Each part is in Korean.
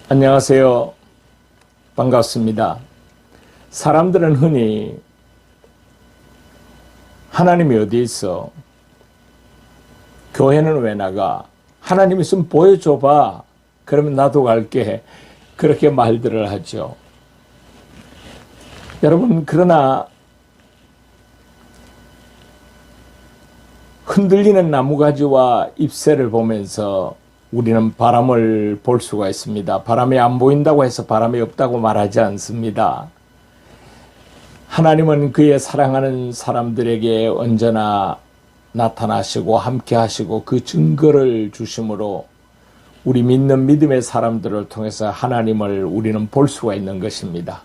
안녕하세요. 반갑습니다. 사람들은 흔히 하나님이 어디 있어? 교회는 왜 나가? 하나님 있으면 보여줘봐. 그러면 나도 갈게. 그렇게 말들을 하죠. 여러분, 그러나 흔들리는 나무가지와 잎새를 보면서 우리는 바람을 볼 수가 있습니다. 바람이 안 보인다고 해서 바람이 없다고 말하지 않습니다. 하나님은 그의 사랑하는 사람들에게 언제나 나타나시고 함께 하시고 그 증거를 주심으로 우리 믿는 믿음의 사람들을 통해서 하나님을 우리는 볼 수가 있는 것입니다.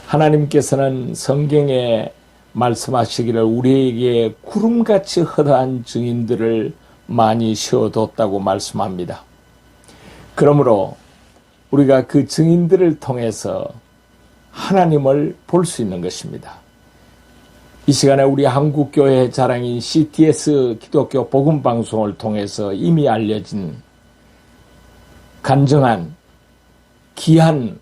하나님께서는 성경에 말씀하시기를 우리에게 구름같이 허다한 증인들을 많이 세워뒀다고 말씀합니다. 그러므로 우리가 그 증인들을 통해서 하나님을 볼 수 있는 것입니다. 이 시간에 우리 한국교회 자랑인 CTS 기독교 복음방송을 통해서 이미 알려진 간증한 귀한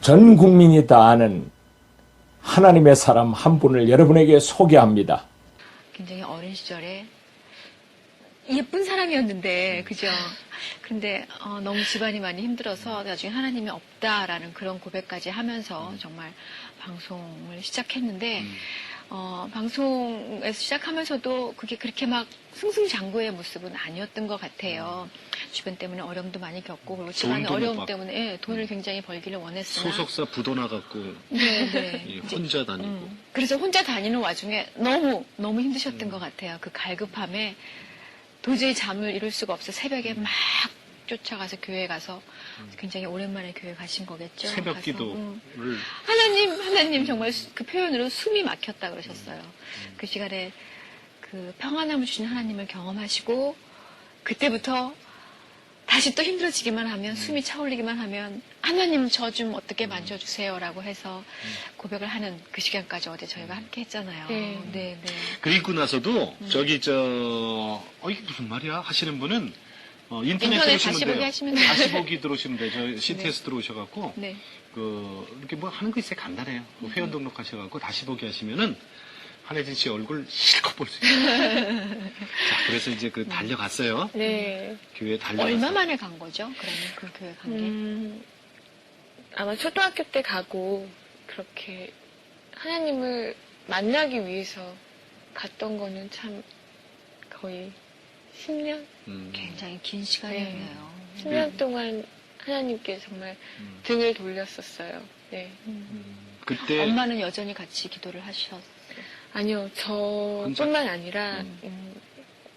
전 국민이 다 아는 하나님의 사람 한 분을 여러분에게 소개합니다. 굉장히 어린 시절에 예쁜 사람이었는데, 그죠? 근데 너무 집안이 많이 힘들어서 나중에 하나님이 없다라는 그런 고백까지 하면서 정말 방송을 시작했는데, 방송에서 시작하면서도 그게 그렇게 막 승승장구의 모습은 아니었던 것 같아요. 주변 때문에 어려움도 많이 겪고, 그리고 집안의 어려움 때문에 돈을 굉장히 벌기를 원했으나. 소속사 부도 나갔고, 네. 혼자 다니고. 그래서 혼자 다니는 와중에 너무 힘드셨던 것 같아요. 그 갈급함에 도저히 잠을 이룰 수가 없어 새벽에 막 쫓아가서 교회 가서 굉장히 오랜만에 교회 가신 거겠죠. 새벽 가서, 기도를. 하나님 정말 그 표현으로 숨이 막혔다 그러셨어요. 그 시간에 그 평안함을 주신 하나님을 경험하시고 그때부터 다시 또 힘들어지기만 하면 숨이 차올리기만 하면 하나님 저 좀 어떻게 만져주세요라고 해서 고백을 하는 그 시간까지 어제 저희가 함께 했잖아요. 네. 그리고 나서도 이게 무슨 말이야 하시는 분은 인터넷 다시 들어오시면 보기 돼요. 하시면 돼요. 다시 보기 들어오시면 돼요. 저 CTS 들어오셔갖고 네. 이렇게 뭐 하는 거 있어요. 간단해요. 회원 등록하셔갖고 다시 보기 하시면은 한혜진 씨 얼굴 실컷 볼 수 있어요. 자, 그래서 이제 달려갔어요. 네. 교회 달려갔어요. 얼마 만에 간 거죠? 그러면 그 교회 간 게? 아마 초등학교 때 가고 그렇게 하나님을 만나기 위해서 갔던 거는 참 거의 10년? 굉장히 긴 시간이었네요. 10년 동안 하나님께 정말 등을 돌렸었어요. 네. 그때 엄마는 여전히 같이 기도를 하셨어요. 아니요, 저뿐만 아니라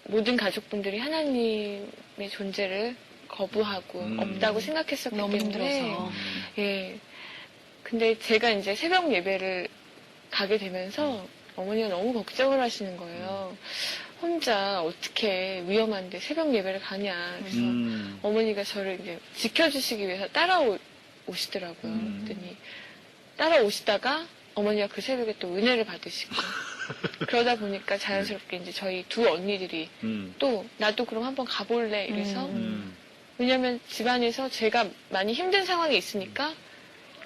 모든 가족분들이 하나님의 존재를 거부하고 없다고 생각했었기 너무 때문에 힘들어서. 예. 근데 제가 이제 새벽 예배를 가게 되면서 어머니가 너무 걱정을 하시는 거예요. 혼자 어떻게 위험한데 새벽 예배를 가냐. 그래서 어머니가 저를 이제 지켜주시기 위해서 따라오시더라고요. 그랬더니 따라오시다가 어머니가 그 새벽에 또 은혜를 받으시고 그러다 보니까 자연스럽게 이제 저희 두 언니들이 또 나도 그럼 한번 가볼래 이래서 왜냐면 집안에서 제가 많이 힘든 상황에 있으니까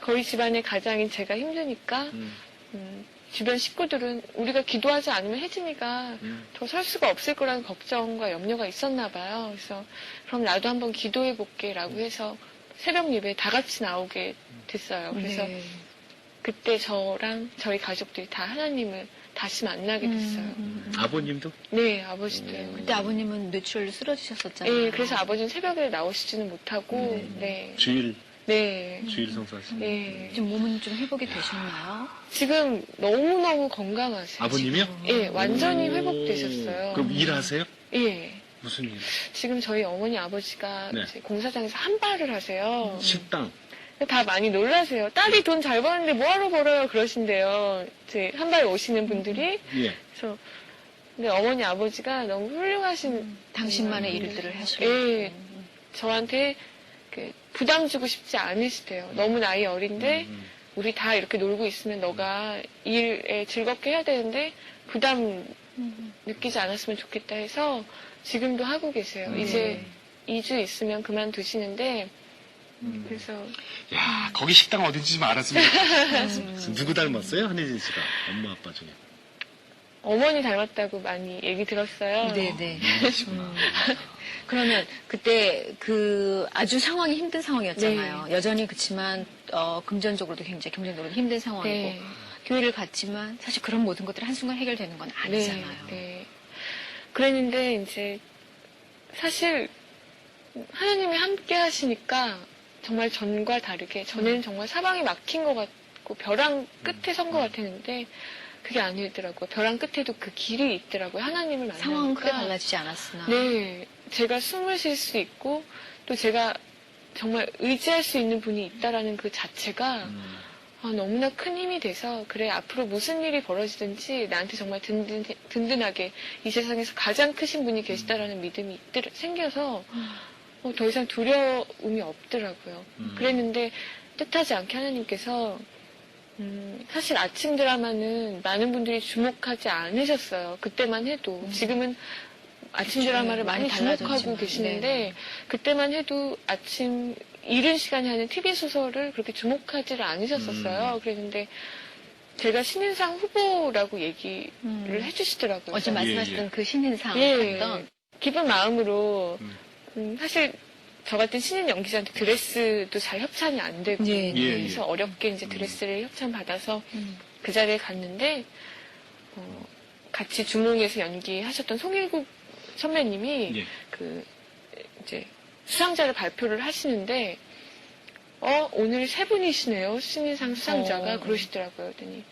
거의 집안의 가장인 제가 힘드니까 주변 식구들은 우리가 기도하지 않으면 혜진이가 더 살 수가 없을 거라는 걱정과 염려가 있었나 봐요. 그래서 그럼 나도 한번 기도해 볼게 라고 해서 새벽 예배에 다 같이 나오게 됐어요. 그래서 네. 그때 저랑 저희 가족들이 다 하나님을 다시 만나게 됐어요. 아버님도? 네, 아버지도요. 그때 아버님은 뇌출혈로 쓰러지셨었잖아요. 네, 그래서 아버지는 새벽에 나오시지는 못하고, 네. 주일 성사하시고. 네. 지금 몸은 좀 회복이 되셨나요? 지금 너무너무 건강하세요. 아버님이요? 예, 완전히 회복되셨어요. 그럼 일하세요? 예. 무슨 일? 지금 저희 어머니 아버지가 네. 이제 공사장에서 한발을 하세요. 식당. 다 많이 놀라세요. 딸이 돈 잘 버는데 뭐하러 벌어요? 그러신대요. 제 한발 오시는 분들이. 예. 그래서 근데 어머니 아버지가 너무 훌륭하신 당신만의 일들을 하시고. 예, 저한테 부담 주고 싶지 않으시대요. 너무 나이 어린데 우리 다 이렇게 놀고 있으면 너가 일에 즐겁게 해야 되는데 부담 느끼지 않았으면 좋겠다 해서 지금도 하고 계세요. 이제 2주 있으면 그만두시는데 그래서 야, 거기 식당 어딘지 좀 알았으면 좋겠어요. 누구 닮았어요? 한혜진 씨가. 엄마, 아빠 중에. 어머니 닮았다고 많이 얘기 들었어요. 네네. 그러시구나. 그러면 그때 그 아주 상황이 힘든 상황이었잖아요. 여전히 그렇지만 금전적으로도 굉장히 경제적으로도 힘든 상황이고 네. 교회를 갔지만 사실 그런 모든 것들이 한순간 해결되는 건 아니잖아요. 네. 그랬는데 이제 사실 하나님이 함께 하시니까 정말 전과 다르게 전에는 정말 사방이 막힌 것 같고 벼랑 끝에 선 것 같았는데 그게 아니더라고요. 벼랑 끝에도 그 길이 있더라고요. 하나님을 만나니까. 상황은 크게 달라지지 않았으나. 네. 제가 숨을 쉴 수 있고 또 제가 정말 의지할 수 있는 분이 있다라는 그 자체가 너무나 큰 힘이 돼서 그래 앞으로 무슨 일이 벌어지든지 나한테 정말 든든하게 이 세상에서 가장 크신 분이 계시다라는 믿음이 생겨서 더 이상 두려움이 없더라고요. 그랬는데 뜻하지 않게 하나님께서 사실 아침 드라마는 많은 분들이 주목하지 않으셨어요. 그때만 해도. 지금은 아침 드라마를 많이 주목하고 달라졌지만. 계시는데 네. 그때만 해도 아침 이른 시간에 하는 TV 소설을 그렇게 주목하지를 않으셨었어요. 그랬는데 제가 신인상 후보라고 얘기를 해주시더라고요. 어제 말씀하셨던 예. 그 신인상 예. 했던 기쁜 마음으로 사실 저 같은 신인 연기자한테 드레스도 잘 협찬이 안 되고 예, 예. 그래서 어렵게 이제 드레스를 협찬 받아서 그 자리에 갔는데 같이 주몽에서 연기하셨던 송일국 선배님이 예. 그 이제 수상자를 발표를 하시는데 오늘 세 분이시네요. 신인상 수상자가 그러시더라고요. 그랬더니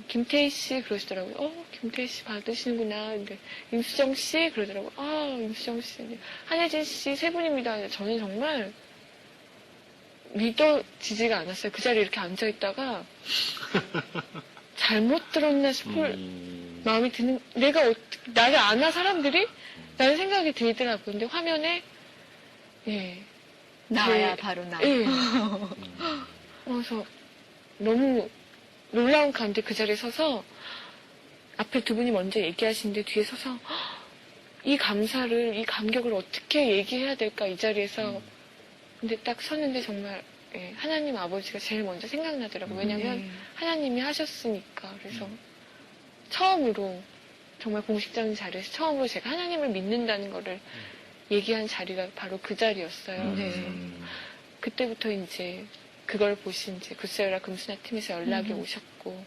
김태희 씨 그러시더라고요. 김태희 씨 받으시는구나. 근데 임수정 씨 그러더라고요. 임수정 씨. 한혜진 씨 세 분입니다. 저는 정말 믿어지지가 않았어요. 그 자리에 이렇게 앉아있다가 잘못 들었나 싶을 마음이 드는, 내가 어떻게, 나를 아나 사람들이? 라는 생각이 들더라고요. 근데 화면에, 예. 나야 바로 나. 예. 그래서 너무 놀라운 가운데 그 자리에 서서 앞에 두 분이 먼저 얘기하시는데 뒤에 서서 이 감사를, 이 감격을 어떻게 얘기해야 될까 이 자리에서 근데 딱 섰는데 정말 하나님 아버지가 제일 먼저 생각나더라고요. 왜냐면 하나님이 하셨으니까. 그래서 처음으로 정말 공식적인 자리에서 처음으로 제가 하나님을 믿는다는 거를 얘기한 자리가 바로 그 자리였어요. 그래서 그때부터 이제 그걸 보신 이제 굿세어라 금수나 팀에서 연락이 오셨고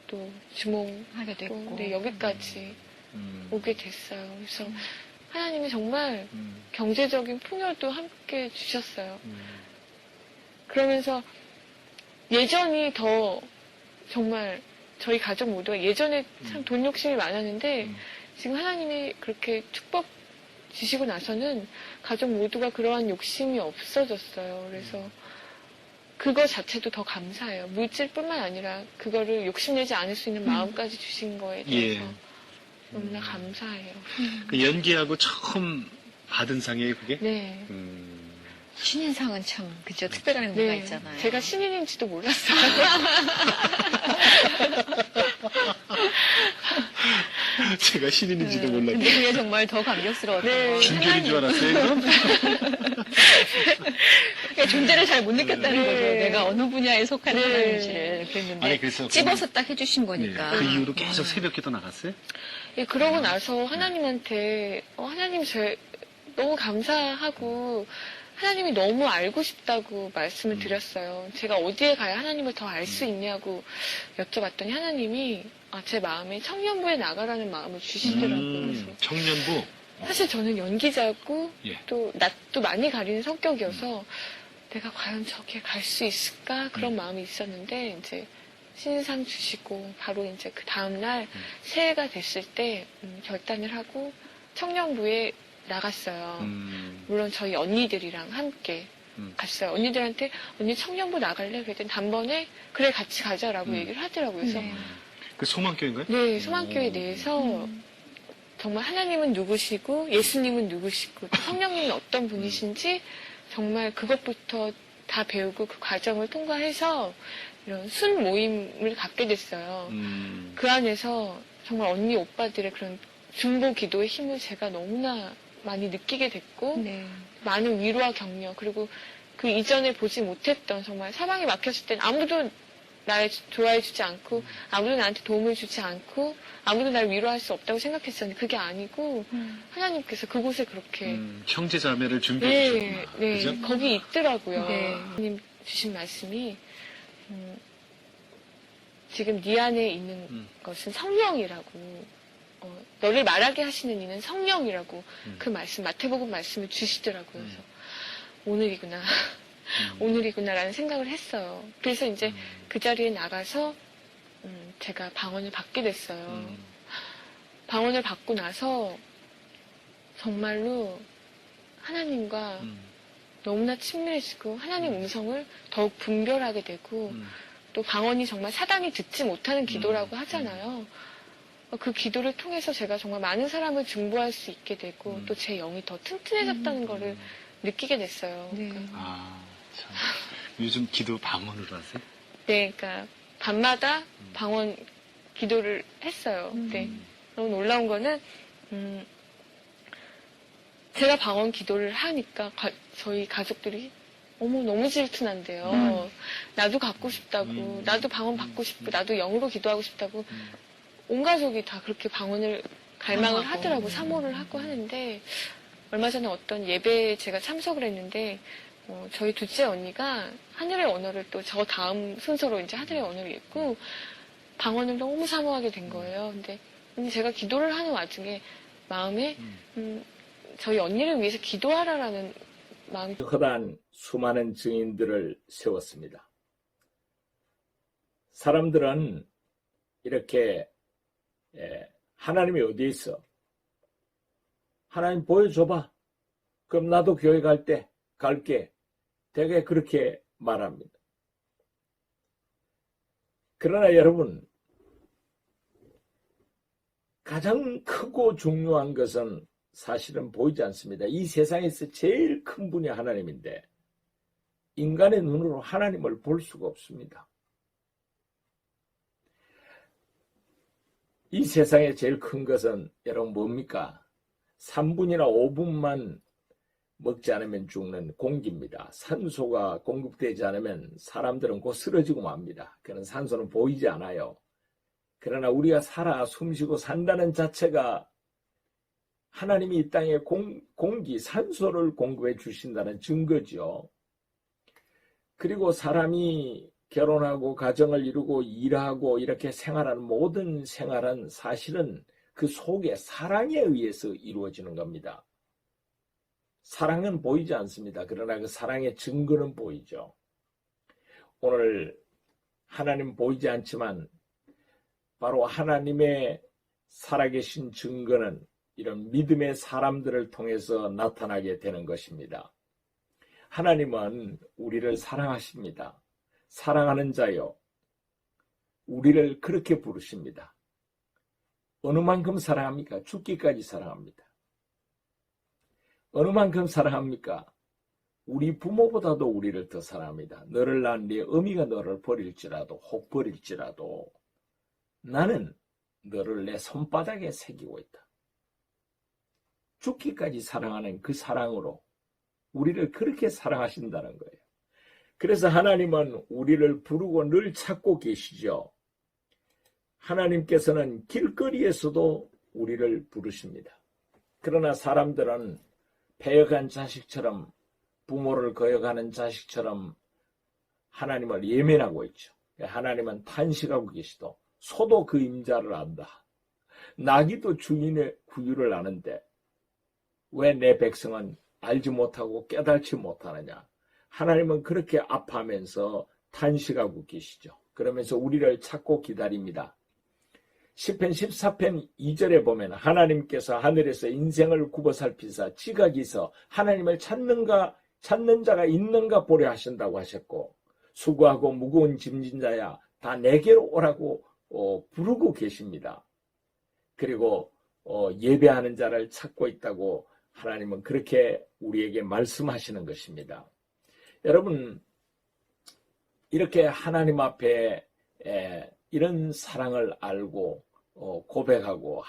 또 주몽하게 됐고 네, 여기까지 오게 됐어요. 그래서 하나님이 정말 경제적인 풍요도 함께 주셨어요. 그러면서 예전이 더 정말 저희 가족 모두가 예전에 참 돈 욕심이 많았는데 지금 하나님이 그렇게 축복 주시고 나서는 가족 모두가 그러한 욕심이 없어졌어요. 그래서 그거 자체도 더 감사해요. 물질뿐만 아니라 그거를 욕심내지 않을 수 있는 마음까지 주신 거에 대해서 너무나 감사해요. 그 연기하고 처음 받은 상이에요, 그게? 네. 신인상은 참 그죠 특별한 의미가 있잖아요. 제가 신인인지도 몰랐어요. 제가 신인인지도 몰랐고. 근데 그게 정말 더 감격스러웠던 거. 중결인 줄 알았어요, 그럼? 그러니까 존재를 잘 못 느꼈다는 네. 거죠. 내가 어느 분야에 속하는 네. 사람인지를 그랬는데 아니, 그래서 찝어서 딱 해주신 거니까. 그 이후로 계속 새벽기도 나갔어요? 예, 그러고 나서 하나님한테 하나님 너무 감사하고 하나님이 너무 알고 싶다고 말씀을 드렸어요. 제가 어디에 가야 하나님을 더 알 수 있냐고 여쭤봤더니 하나님이 제 마음에 청년부에 나가라는 마음을 주시더라고요. 그래서 청년부? 사실 저는 연기자고 예. 또 낯도 많이 가리는 성격이어서 내가 과연 저기에 갈 수 있을까 그런 마음이 있었는데 이제 신상 주시고 바로 이제 그 다음날 새해가 됐을 때 결단을 하고 청년부에 나갔어요. 물론 저희 언니들이랑 함께 갔어요. 언니들한테 언니 청년부 나갈래? 그랬더니 단번에 그래 같이 가자라고 얘기를 하더라고요. 그래서 그 소망교인가요? 네, 소망교회 내에서 정말 하나님은 누구시고 예수님은 누구시고 또 성령님은 어떤 분이신지 정말 그것부터 다 배우고 그 과정을 통과해서 이런 순 모임을 갖게 됐어요. 그 안에서 정말 언니 오빠들의 그런 중보 기도의 힘을 제가 너무나 많이 느끼게 됐고 네. 많은 위로와 격려 그리고 그 이전에 보지 못했던 정말 사방이 막혔을 땐 아무도 날 좋아해주지 않고 아무도 나한테 도움을 주지 않고 아무도 날 위로할 수 없다고 생각했었는데 그게 아니고 하나님께서 그곳에 그렇게 형제 자매를 준비해 네, 주셨구나. 네, 그죠? 거기 있더라고요. 네. 하나님 주신 말씀이 지금 네 안에 있는 것은 성령이라고 너를 말하게 하시는 이는 성령이라고 그 말씀 마태복음 말씀을 주시더라고요. 그래서 오늘이구나. 오늘이구나라는 생각을 했어요. 그래서 이제 그 자리에 나가서 제가 방언을 받게 됐어요. 방언을 받고 나서 정말로 하나님과 너무나 친밀해지고 하나님 음성을 더욱 분별하게 되고 또 방언이 정말 사단이 듣지 못하는 기도라고 하잖아요. 그 기도를 통해서 제가 정말 많은 사람을 중보할 수 있게 되고 또 제 영이 더 튼튼해졌다는 거를 느끼게 됐어요. 네. 아, 참. 요즘 기도 방언으로 하세요? 네, 그러니까 밤마다 방언 기도를 했어요. 네. 너무 놀라운 거는 제가 방언 기도를 하니까 저희 가족들이 어머 너무 질투난대요. 나도 갖고 싶다고, 나도 방언 받고 싶고, 나도 영으로 기도하고 싶다고 온 가족이 다 그렇게 방언을 갈망을 하더라고 사모를 하고 하는데 얼마 전에 어떤 예배에 제가 참석을 했는데 저희 둘째 언니가 하늘의 언어를 또 저 다음 순서로 이제 하늘의 언어를 읽고 방언을 너무 사모하게 된 거예요. 근데 제가 기도를 하는 와중에 마음에 저희 언니를 위해서 기도하라라는 마음이 허다한 수많은 증인들을 세웠습니다. 사람들은 이렇게 하나님이 어디에 있어? 하나님 보여줘봐. 그럼 나도 교회 갈 때 갈게. 되게 그렇게 말합니다. 그러나 여러분, 가장 크고 중요한 것은 사실은 보이지 않습니다. 이 세상에서 제일 큰 분이 하나님인데 인간의 눈으로 하나님을 볼 수가 없습니다. 이 세상에 제일 큰 것은 여러분 뭡니까? 3분이나 5분만 먹지 않으면 죽는 공기입니다. 산소가 공급되지 않으면 사람들은 곧 쓰러지고 맙니다. 그런 산소는 보이지 않아요. 그러나 우리가 살아 숨쉬고 산다는 자체가 하나님이 이 땅에 공기, 산소를 공급해 주신다는 증거죠. 그리고 사람이 결혼하고 가정을 이루고 일하고 이렇게 생활하는 모든 생활은 사실은 그 속에 사랑에 의해서 이루어지는 겁니다. 사랑은 보이지 않습니다. 그러나 그 사랑의 증거는 보이죠. 오늘 하나님 보이지 않지만 바로 하나님의 살아계신 증거는 이런 믿음의 사람들을 통해서 나타나게 되는 것입니다. 하나님은 우리를 사랑하십니다. 사랑하는 자요. 우리를 그렇게 부르십니다. 어느 만큼 사랑합니까? 죽기까지 사랑합니다. 어느 만큼 사랑합니까? 우리 부모보다도 우리를 더 사랑합니다. 너를 낳은 네 어미가 너를 버릴지라도 혹 버릴지라도 나는 너를 내 손바닥에 새기고 있다. 죽기까지 사랑하는 그 사랑으로 우리를 그렇게 사랑하신다는 거예요. 그래서 하나님은 우리를 부르고 늘 찾고 계시죠. 하나님께서는 길거리에서도 우리를 부르십니다. 그러나 사람들은 패역한 자식처럼 부모를 거역하는 자식처럼 하나님을 예면하고 있죠. 하나님은 탄식하고 계시도 소도 그 임자를 안다. 나귀도 주인의 구유를 아는데 왜 내 백성은 알지 못하고 깨닫지 못하느냐. 하나님은 그렇게 아파하면서 탄식하고 계시죠. 그러면서 우리를 찾고 기다립니다. 시편 14편 2절에 보면 하나님께서 하늘에서 인생을 굽어 살피사 지각이서 하나님을 찾는 자가 있는가 보려 하신다고 하셨고 수고하고 무거운 짐진 자야 다 내게로 오라고 부르고 계십니다. 그리고 예배하는 자를 찾고 있다고 하나님은 그렇게 우리에게 말씀하시는 것입니다. 여러분 이렇게 하나님 앞에 이런 사랑을 알고 고백하고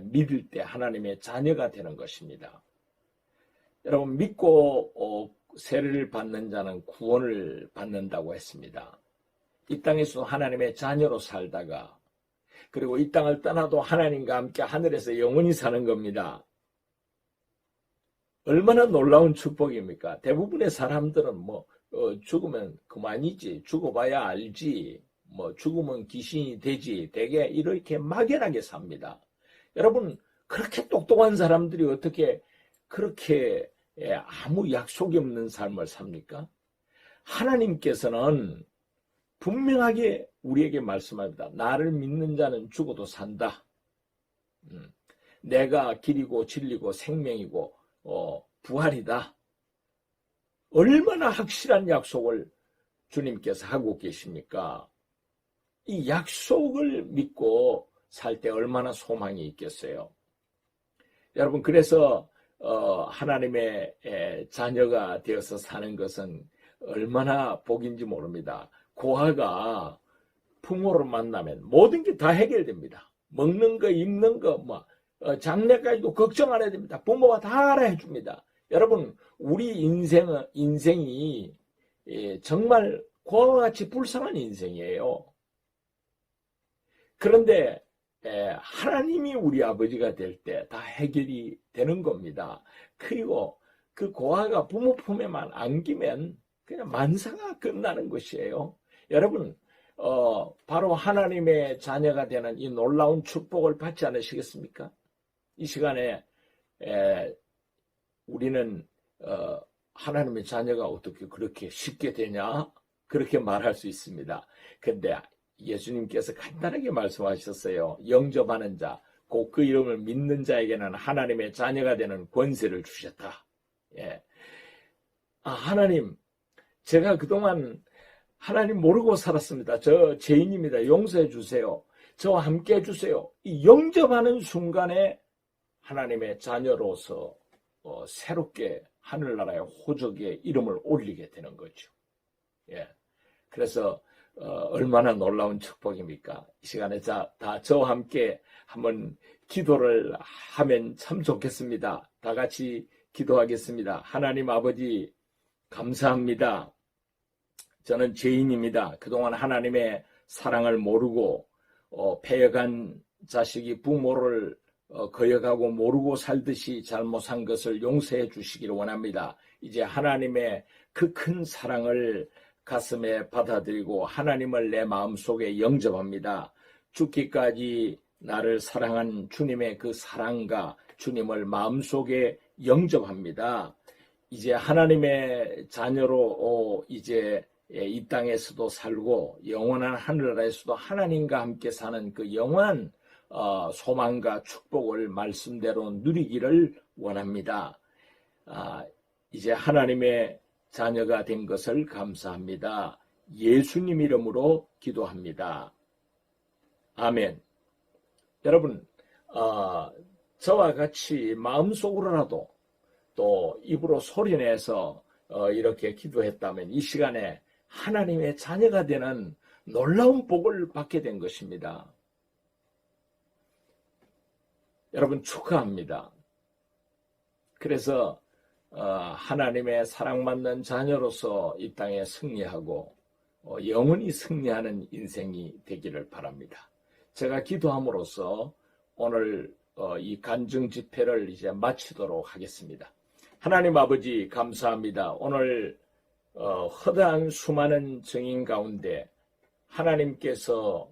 믿을 때 하나님의 자녀가 되는 것입니다. 여러분 믿고 세례를 받는 자는 구원을 받는다고 했습니다. 이 땅에서 하나님의 자녀로 살다가 그리고 이 땅을 떠나도 하나님과 함께 하늘에서 영원히 사는 겁니다. 얼마나 놀라운 축복입니까? 대부분의 사람들은 죽으면 그만이지, 죽어봐야 알지, 죽으면 귀신이 되지, 되게 이렇게 막연하게 삽니다. 여러분, 그렇게 똑똑한 사람들이 어떻게 그렇게 아무 약속이 없는 삶을 삽니까? 하나님께서는 분명하게 우리에게 말씀합니다. 나를 믿는 자는 죽어도 산다. 내가 길이고 진리고 생명이고 부활이다. 얼마나 확실한 약속을 주님께서 하고 계십니까? 이 약속을 믿고 살 때 얼마나 소망이 있겠어요. 여러분, 그래서 하나님의 자녀가 되어서 사는 것은 얼마나 복인지 모릅니다. 고아가 부모를 만나면 모든 게 다 해결됩니다. 먹는 거, 입는 거, 장래까지도 걱정 안 해야 됩니다. 부모가 다 알아해 줍니다. 여러분, 우리 인생이 정말 고아와 같이 불쌍한 인생이에요. 그런데 하나님이 우리 아버지가 될 때 다 해결이 되는 겁니다. 그리고 그 고아가 부모 품에만 안기면 그냥 만사가 끝나는 것이에요. 여러분, 바로 하나님의 자녀가 되는 이 놀라운 축복을 받지 않으시겠습니까? 이 시간에 우리는 하나님의 자녀가 어떻게 그렇게 쉽게 되냐? 그렇게 말할 수 있습니다. 근데 예수님께서 간단하게 말씀하셨어요. 영접하는 자, 곧 그 이름을 믿는 자에게는 하나님의 자녀가 되는 권세를 주셨다. 하나님, 제가 그동안 하나님 모르고 살았습니다. 저 죄인입니다. 용서해 주세요. 저와 함께 해주세요. 이 영접하는 순간에 하나님의 자녀로서 새롭게 하늘나라의 호적에 이름을 올리게 되는 거죠. 그래서 얼마나 놀라운 축복입니까? 이 시간에 다 저와 함께 한번 기도를 하면 참 좋겠습니다. 다 같이 기도하겠습니다. 하나님 아버지, 감사합니다. 저는 죄인입니다. 그동안 하나님의 사랑을 모르고 패역한 자식이 부모를 거역하고 모르고 살듯이 잘못 산 것을 용서해 주시기를 원합니다. 이제 하나님의 그 큰 사랑을 가슴에 받아들이고 하나님을 내 마음속에 영접합니다. 죽기까지 나를 사랑한 주님의 그 사랑과 주님을 마음속에 영접합니다. 이제 하나님의 자녀로 이제 이 땅에서도 살고 영원한 하늘나라에서도 하나님과 함께 사는 그 영원한 소망과 축복을 말씀대로 누리기를 원합니다. 이제 하나님의 자녀가 된 것을 감사합니다. 예수님 이름으로 기도합니다. 아멘. 여러분, 저와 같이 마음속으로라도 또 입으로 소리내서 이렇게 기도했다면 이 시간에 하나님의 자녀가 되는 놀라운 복을 받게 된 것입니다. 여러분, 축하합니다. 그래서 하나님의 사랑받는 자녀로서 이 땅에 승리하고 영원히 승리하는 인생이 되기를 바랍니다. 제가 기도함으로써 오늘 이 간증 집회를 이제 마치도록 하겠습니다. 하나님 아버지, 감사합니다. 오늘 허다한 수많은 증인 가운데 하나님께서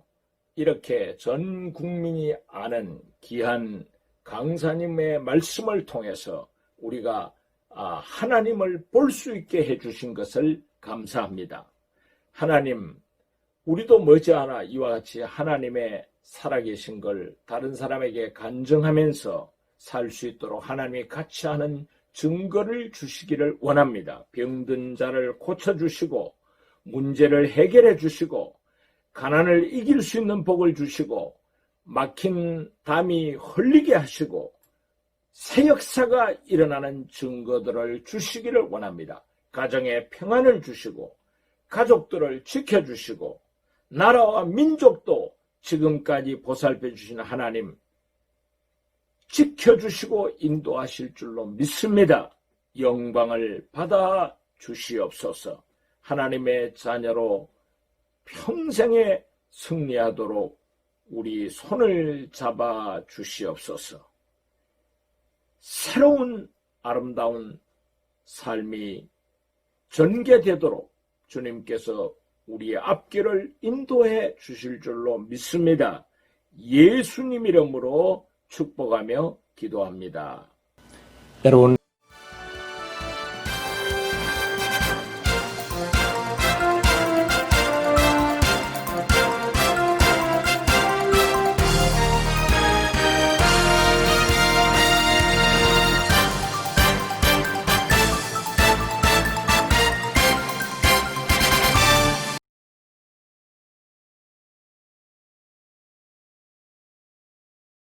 이렇게 전 국민이 아는 귀한 강사님의 말씀을 통해서 우리가 하나님을 볼 수 있게 해주신 것을 감사합니다. 하나님, 우리도 머지않아 이와 같이 하나님의 살아계신 걸 다른 사람에게 간증하면서 살 수 있도록 하나님이 같이 하는 증거를 주시기를 원합니다. 병든 자를 고쳐주시고 문제를 해결해 주시고 가난을 이길 수 있는 복을 주시고 막힌 담이 흘리게 하시고 새 역사가 일어나는 증거들을 주시기를 원합니다. 가정에 평안을 주시고 가족들을 지켜주시고 나라와 민족도 지금까지 보살펴 주신 하나님 지켜주시고 인도하실 줄로 믿습니다. 영광을 받아 주시옵소서. 하나님의 자녀로 평생에 승리하도록 우리 손을 잡아 주시옵소서. 새로운 아름다운 삶이 전개되도록 주님께서 우리의 앞길을 인도해 주실 줄로 믿습니다. 예수님 이름으로 축복하며 기도합니다. 여러분